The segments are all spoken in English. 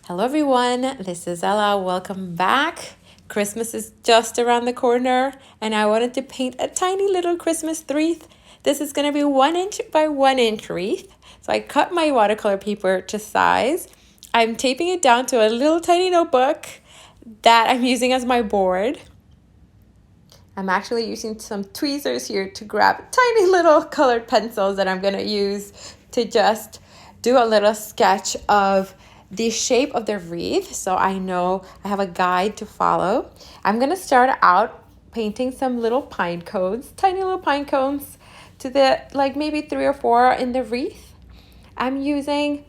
Hello everyone, this is Ella. Welcome back. Christmas is just around the corner and I wanted to paint a tiny little Christmas wreath. This is going to be 1 inch by 1 inch wreath. So I cut my watercolor paper to size. I'm taping it down to a little tiny notebook that I'm using as my board. I'm actually using some tweezers here to grab tiny little colored pencils that I'm going to use to just do a little sketch of the shape of the wreath, so I know I have a guide to follow. I'm gonna start out painting some little pine cones, tiny little pine cones, to the maybe 3 or 4 in the wreath. I'm using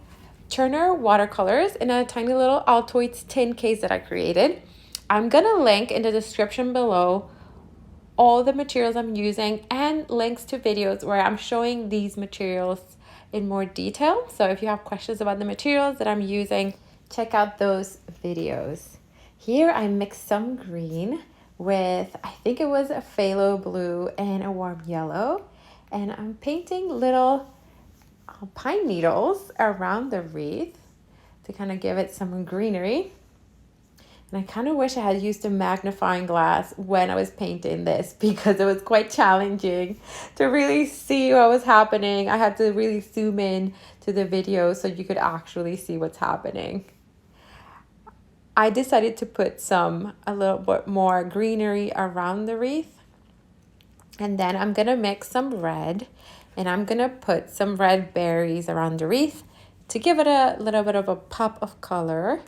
Turner watercolors in a tiny little Altoids tin case that I created. I'm gonna link in the description below all the materials I'm using and links to videos where I'm showing these materials in more detail. So if you have questions about the materials that I'm using, check out those videos. Here I mixed some green with, I think it was a phthalo blue and a warm yellow. And I'm painting little pine needles around the wreath to kind of give it some greenery. And I kind of wish I had used a magnifying glass when I was painting this because it was quite challenging to really see what was happening. I had to really zoom in to the video so you could actually see what's happening. I decided to put a little bit more greenery around the wreath. And then I'm going to mix some red and I'm going to put some red berries around the wreath to give it a little bit of a pop of color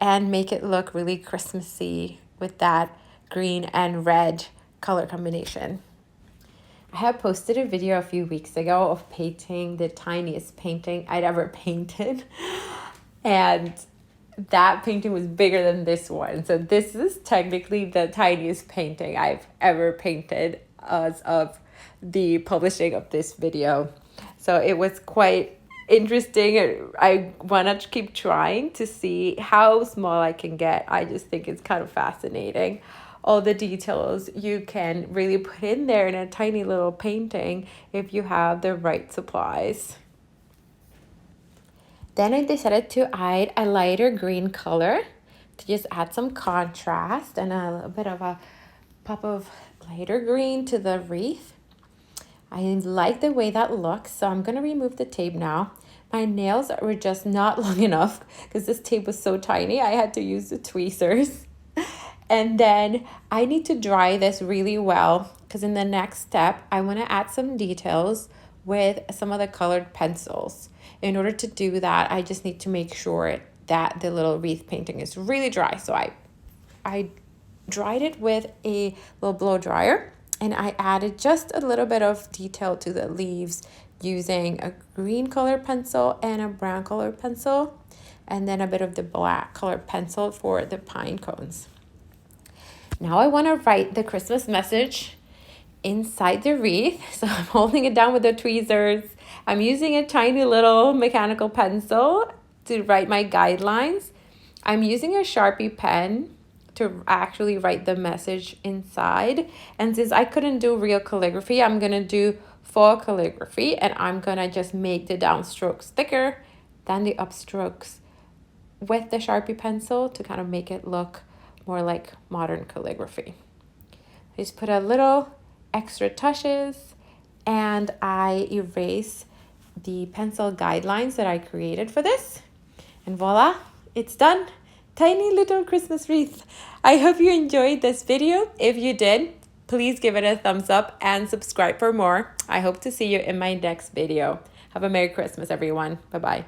and make it look really Christmassy with that green and red color combination. I had posted a video a few weeks ago of painting the tiniest painting I'd ever painted. And that painting was bigger than this one. So this is technically the tiniest painting I've ever painted as of the publishing of this video. So it was quite interesting. I want to keep trying to see how small I can get. I just think it's kind of fascinating. All the details you can really put in there in a tiny little painting if you have the right supplies. Then I decided to add a lighter green color to just add some contrast and a little bit of a pop of lighter green to the wreath. I like the way that looks, so I'm going to remove the tape now. My nails were just not long enough because this tape was so tiny. I had to use the tweezers. And then I need to dry this really well because in the next step, I want to add some details with some of the colored pencils. In order to do that, I just need to make sure that the little wreath painting is really dry. So I dried it with a little blow dryer. And I added just a little bit of detail to the leaves using a green colored pencil and a brown colored pencil, and then a bit of the black colored pencil for the pine cones. Now I want to write the Christmas message inside the wreath. So I'm holding it down with the tweezers. I'm using a tiny little mechanical pencil to write my guidelines. I'm using a Sharpie pen to actually write the message inside. And since I couldn't do real calligraphy, I'm going to do faux calligraphy, and I'm going to just make the downstrokes thicker than the upstrokes with the Sharpie pencil to kind of make it look more like modern calligraphy. I just put a little extra touches and I erase the pencil guidelines that I created for this. And voila, it's done. Tiny little Christmas wreath. I hope you enjoyed this video. If you did, please give it a thumbs up and subscribe for more. I hope to see you in my next video. Have a Merry Christmas, everyone. Bye-bye.